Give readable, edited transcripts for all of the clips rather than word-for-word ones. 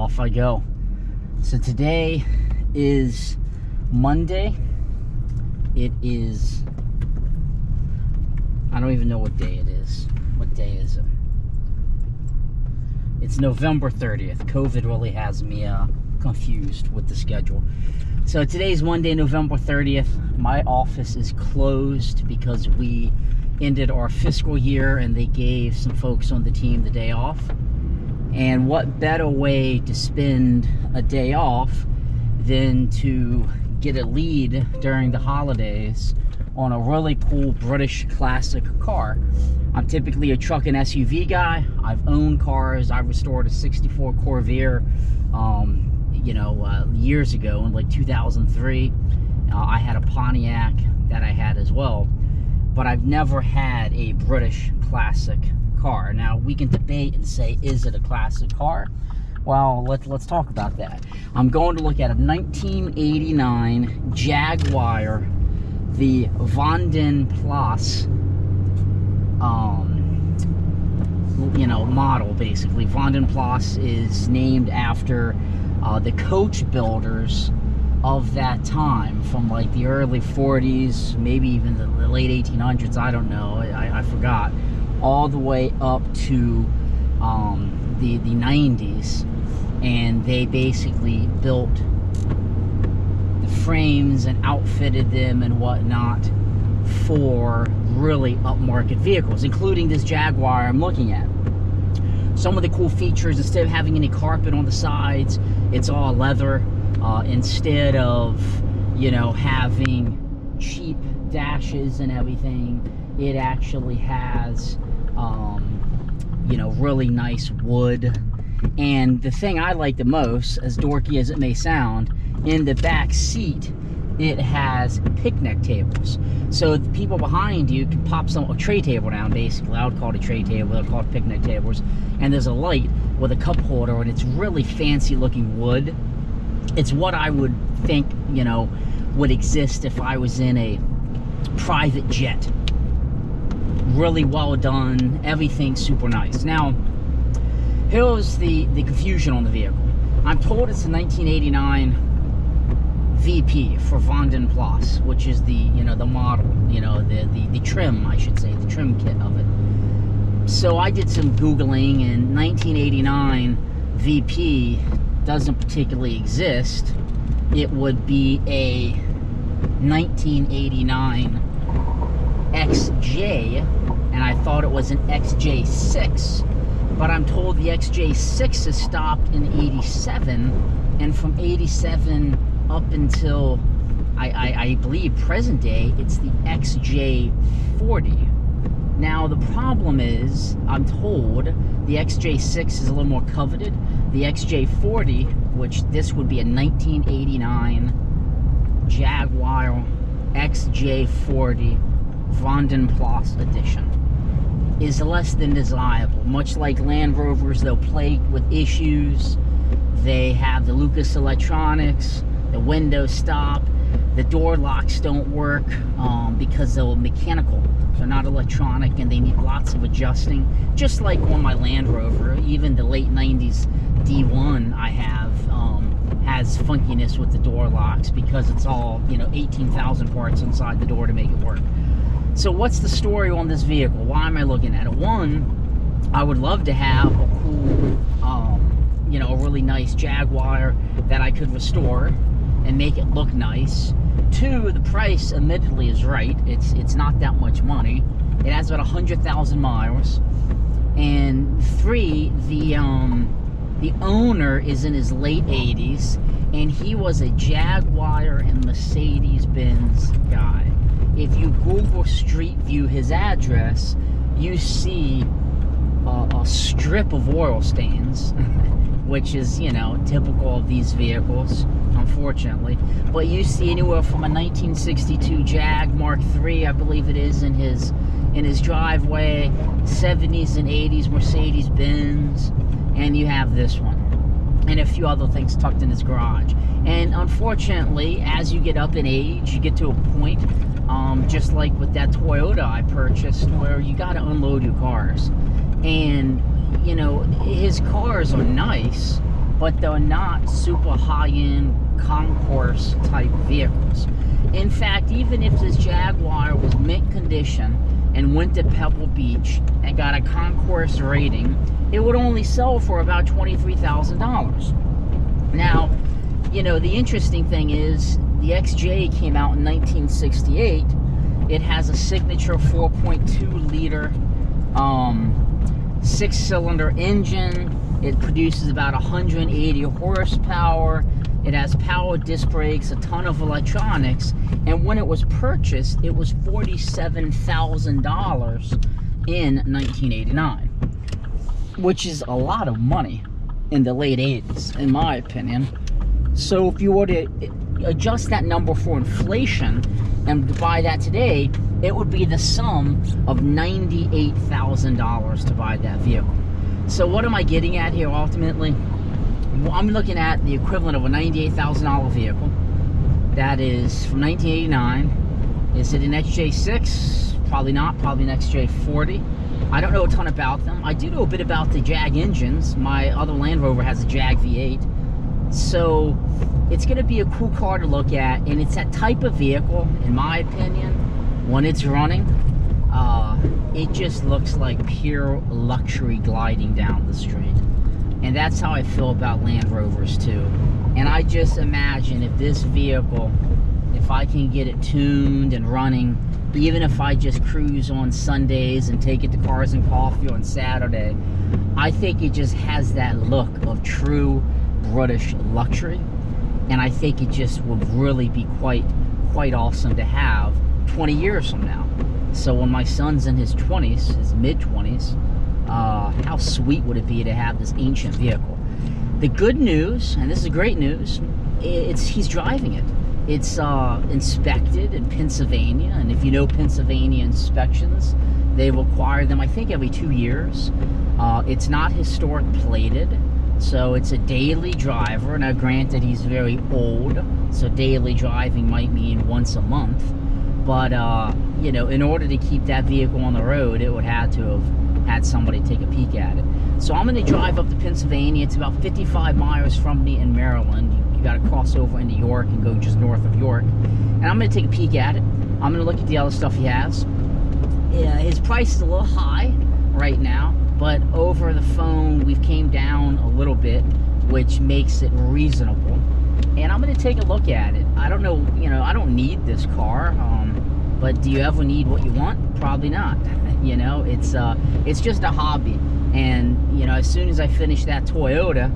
off I go. So today is Monday. It is, I don't even know what day it is. What day is it? It's November 30th. COVID really has me confused with the schedule. So today's Monday, November 30th. My office is closed because we ended our fiscal year and they gave some folks on the team the day off. And what better way to spend a day off than to get a lead during the holidays on a really cool British classic car. I'm typically a truck and SUV guy. I've owned cars. I restored a 64 Corvair years ago in like 2003. I had a Pontiac that I had as well, but I've never had a British classic car. Now we can debate and say, is it a classic car? Well, let's talk about that. I'm going to look at a 1989 Jaguar, the Vanden Plas model. Basically, Vanden Plas is named after the coach builders of that time, from like the early 40s, maybe even the late 1800s, I don't know, I forgot, all the way up to the 90s. And they basically built the frames and outfitted them and whatnot for really upmarket vehicles, including this Jaguar I'm looking at. Some of the cool features, instead of having any carpet on the sides, it's all leather. Instead of, having cheap dashes and everything, it actually has, really nice wood. And the thing I like the most, as dorky as it may sound, in the back seat, it has picnic tables. So the people behind you can pop a tray table down, basically. I would call it a tray table, they'll call it picnic tables. And there's a light with a cup holder, and it's really fancy looking wood. It's what I would think, would exist if I was in a private jet. Really well done, everything's super nice. Now, here's the confusion on the vehicle. I'm told it's a 1989 VP for Vanden Plas, which is the the model, the trim, I should say, the trim kit of it. So I did some Googling, and 1989 VP doesn't particularly exist. It would be a 1989 XJ, and I thought it was an XJ6. But I'm told the XJ6 is stopped in 87, and from 87 up until, I believe, present day, it's the XJ40. Now, the problem is, I'm told the XJ6 is a little more coveted. The XJ40, which this would be a 1989 Jaguar XJ40 Vanden Plas edition, is less than desirable. Much like Land Rovers, they're plagued with issues. They have the Lucas electronics, the windows stop, the door locks don't work because they're mechanical. They're not electronic, and they need lots of adjusting. Just like on my Land Rover, even the late 90s D1 I have has funkiness with the door locks because it's all 18,000 parts inside the door to make it work. So what's the story on this vehicle? Why am I looking at it? One, I would love to have a cool, a really nice Jaguar that I could restore and make it look nice. Two, the price admittedly is right. It's not that much money. It has about 100,000 miles. And three, the owner is in his late 80s, and he was a Jaguar and Mercedes Benz guy. If you Google Street View his address, you see a strip of oil stains, which is, typical of these vehicles, unfortunately. But you see anywhere from a 1962 Jag Mark III, I believe it is, in his driveway, 70s and 80s Mercedes Benz, and you have this one, and a few other things tucked in his garage. And unfortunately, as you get up in age, you get to a point, just like with that Toyota I purchased, where you got to unload your cars. And, his cars are nice, but they're not super high-end concourse type vehicles. In fact, even if this Jaguar was mint condition and went to Pebble Beach and got a concourse rating, it would only sell for about $23,000. Now, you know, the interesting thing is the XJ came out in 1968. It has a signature 4.2 liter 6-cylinder engine. It produces about 180 horsepower. It has power disc brakes, a ton of electronics, and when it was purchased, it was $47,000 in 1989, which is a lot of money in the late 80s, in my opinion. So if you were to adjust that number for inflation and buy that today, it would be the sum of $98,000 to buy that vehicle. So what am I getting at here ultimately? Well, I'm looking at the equivalent of a $98,000 vehicle. That is from 1989. Is it an XJ6? Probably not. Probably an XJ40. I don't know a ton about them. I do know a bit about the Jag engines. My other Land Rover has a Jag V8. So it's going to be a cool car to look at, and it's that type of vehicle, in my opinion, when it's running, it just looks like pure luxury gliding down the street. And that's how I feel about Land Rovers too. And I just imagine if this vehicle, if I can get it tuned and running, even if I just cruise on Sundays and take it to Cars and Coffee on Saturday, I think it just has that look of true British luxury. And I think it just would really be quite awesome to have 20 years from now. So when my son's in his 20s, his mid-20s, how sweet would it be to have this ancient vehicle? The good news, and this is great news, he's driving it. It's inspected in Pennsylvania, and if you know Pennsylvania inspections, they require them, I think, every 2 years. It's not historic plated, so it's a daily driver. Now, granted, he's very old, so daily driving might mean once a month. But, you know, in order to keep that vehicle on the road, it would have to have had somebody take a peek at it. So I'm going to drive up to Pennsylvania. It's about 55 miles from me in Maryland. You got to cross over into York and go just north of York. And I'm going to take a peek at it. I'm going to look at the other stuff he has. Yeah, his price is a little high right now, but over the phone we've came down a little bit, which makes it reasonable. And I'm going to take a look at it. I don't know, you know, I don't need this car, but do you ever need what you want? Probably not. You know, it's just a hobby. And, you know, as soon as I finish that Toyota,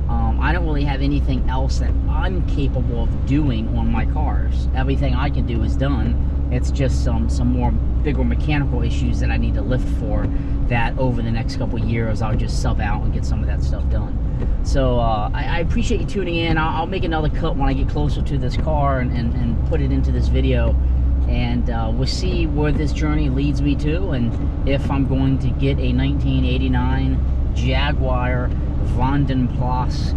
I don't really have anything else that I'm capable of doing on my cars. Everything I can do is done. It's just some more bigger mechanical issues that I need to lift for, that over the next couple of years I'll just sub out and get some of that stuff done. So I appreciate you tuning in. I'll make another cut when I get closer to this car and put it into this video. And we'll see where this journey leads me to, and if I'm going to get a 1989 Jaguar Vandenplas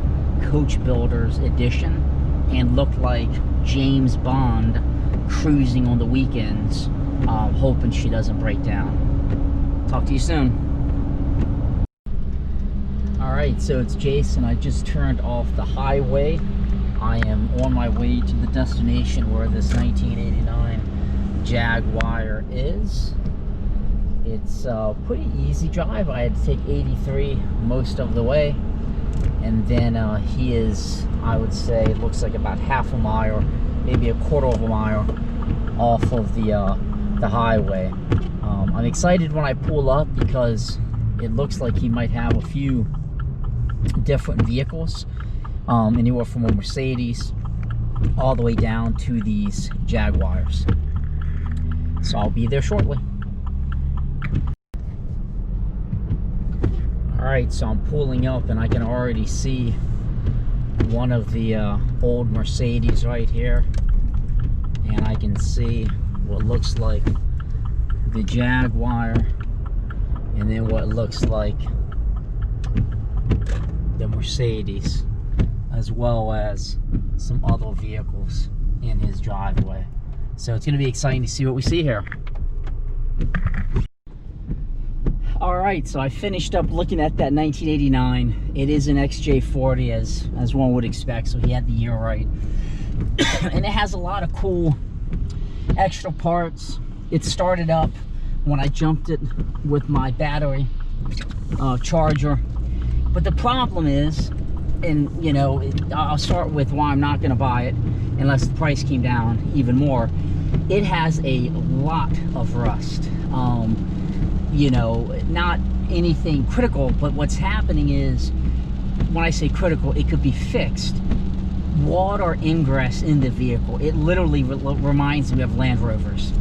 Coach Builders Edition and look like James Bond cruising on the weekends, hoping she doesn't break down. Talk to you soon. Alright, so it's Jason. I just turned off the highway. I am on my way to the destination where this 1989 Jaguar is. It's a pretty easy drive. I had to take 83 most of the way, and then he is, I would say, it looks like about half a mile, maybe a quarter of a mile off of the highway. I'm excited when I pull up because it looks like he might have a few different vehicles, anywhere from a Mercedes all the way down to these Jaguars. So I'll be there shortly. Alright, so I'm pulling up and I can already see one of the old Mercedes right here, and I can see what looks like the Jaguar, and then what looks like the Mercedes, as well as some other vehicles in his driveway. So it's going to be exciting to see what we see here. All right, so I finished up looking at that 1989. It is an XJ40 as one would expect, so he had the year right. And it has a lot of cool extra parts. It started up when I jumped it with my battery charger. But the problem is, and you know, I'll start with why I'm not going to buy it unless the price came down even more. It has a lot of rust. You know, not anything critical, but what's happening is, when I say critical, it could be fixed. Water ingress in the vehicle. It literally reminds me of Land Rovers,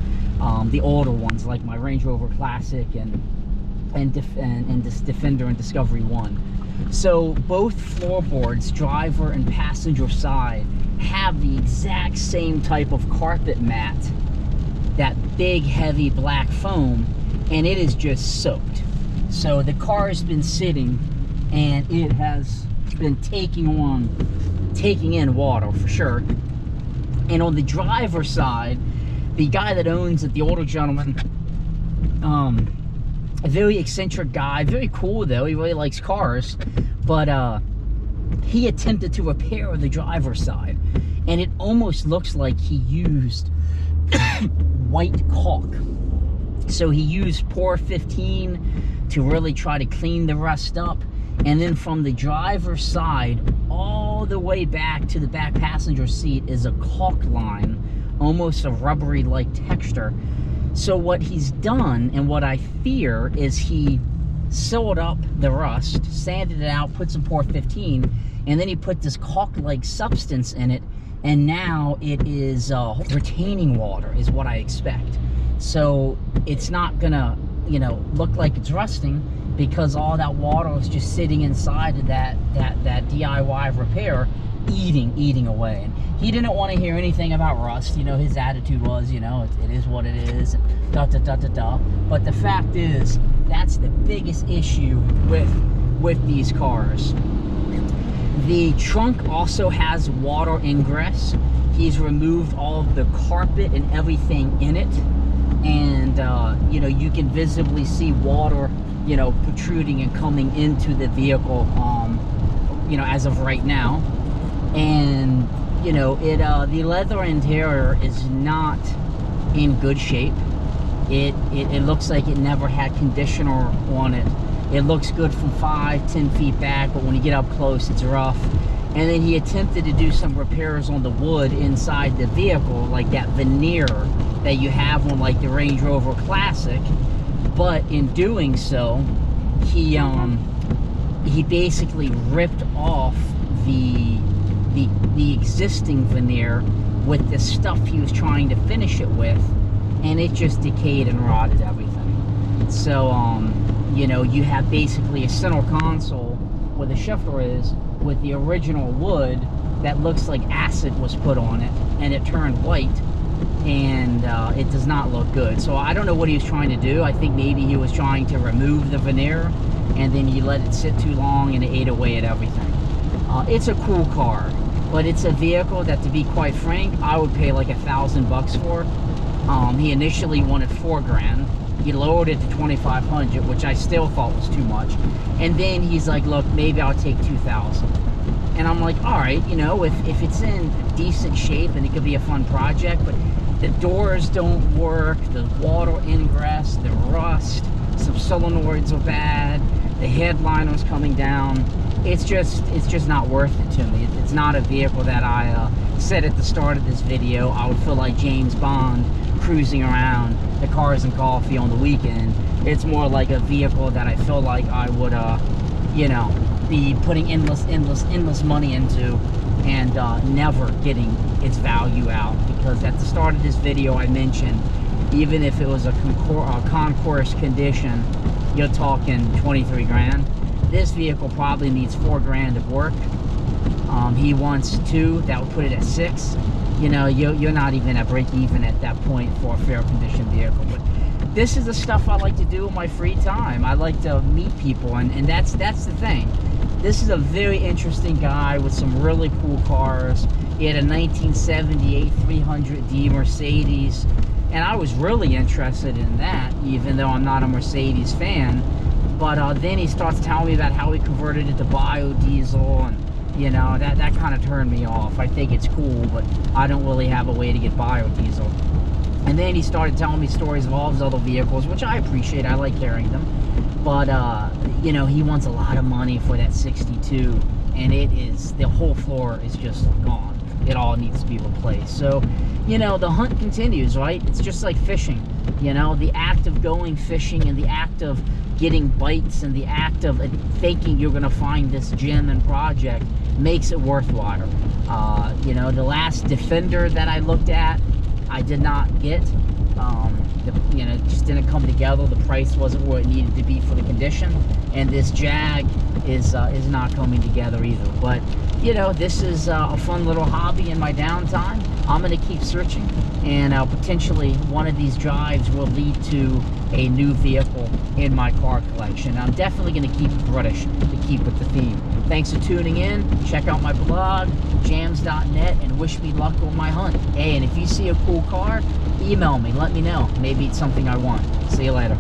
the older ones, like my Range Rover Classic and this Defender and Discovery 1. So both floorboards, driver and passenger side, have the exact same type of carpet mat, that big heavy black foam, and it is just soaked. So the car has been sitting and it has been taking in water for sure. And on the driver's side, the guy that owns it, the older gentleman, a very eccentric guy, very cool though, he really likes cars, but he attempted to repair the driver's side, and it almost looks like he used white caulk. So he used Pour 15 to really try to clean the rust up, and then from the driver's side all the way back to the back passenger seat is a caulk line, almost a rubbery like texture. So what he's done, and what I fear, is he sealed up the rust, sanded it out, put some Pour 15, and then he put this caulk-like substance in it, and now it is retaining water, is what I expect. So it's not gonna, you know, look like it's rusting, because all that water is just sitting inside of that DIY repair, eating away. And he didn't want to hear anything about rust. You know, his attitude was, you know, it is what it is, da da da da da. But the fact is, that's the biggest issue with these cars. The trunk also has water ingress. He's removed all of the carpet and everything in it, and you know, you can visibly see water, you know, protruding and coming into the vehicle, you know, as of right now. And you know, the leather interior is not in good shape. It looks like it never had conditioner on it. It looks good from 5-10 feet back, but when you get up close, it's rough. And then he attempted to do some repairs on the wood inside the vehicle, like that veneer that you have on like the Range Rover Classic. But in doing so, he basically ripped off the existing veneer with the stuff he was trying to finish it with, and it just decayed and rotted everything. So you know, you have basically a center console where the shifter is, with the original wood that looks like acid was put on it, and it turned white, and it does not look good. So I don't know what he was trying to do. I think maybe he was trying to remove the veneer, and then he let it sit too long and it ate away at everything. It's a cool car, but it's a vehicle that, to be quite frank, I would pay like $1,000 for. He initially wanted $4 grand. He lowered it to $2,500, which I still thought was too much. And then he's like, look, maybe I'll take $2,000. And I'm like, all right, you know, if it's in decent shape and it could be a fun project, but the doors don't work, the water ingress, the rust, some solenoids are bad, the headliner's coming down. It's just not worth it to me. It's not a vehicle that I said at the start of this video I would feel like James Bond cruising around the Cars and Coffee on the weekend. It's more like a vehicle that I feel like I would, you know, be putting endless money into, and never getting its value out. Because at the start of this video I mentioned, even if it was a concourse condition, you're talking 23 grand. This vehicle probably needs 4 grand of work. He wants 2, that would put it at 6. You know, you're not even at break even at that point for a fair condition vehicle. But this is the stuff I like to do in my free time. I like to meet people, and that's the thing. This is a very interesting guy with some really cool cars. He had a 1978 300D Mercedes, and I was really interested in that, even though I'm not a Mercedes fan. But then he starts telling me about how he converted it to biodiesel, and you know, that kind of turned me off. I think it's cool, but I don't really have a way to get biodiesel. And then he started telling me stories of all his other vehicles, which I appreciate. I like carrying them. But, you know, he wants a lot of money for that 62. And it is, the whole floor is just gone. It all needs to be replaced. So, you know, the hunt continues, right? It's just like fishing. You know, the act of going fishing and the act of getting bites and the act of thinking you're going to find this gem and project makes it worthwhile. You know, the last Defender that I looked at, I did not get. You know, it just didn't come together. The price wasn't where it needed to be for the condition, and this Jag is not coming together either. But you know, this is a fun little hobby in my downtime. I'm going to keep searching, and potentially one of these drives will lead to a new vehicle in my car collection. I'm definitely going to keep it British to keep with the theme. Thanks for tuning in. Check out my blog, jams.net, and wish me luck on my hunt. Hey, and if you see a cool car, email me. Let me know. Maybe it's something I want. See you later.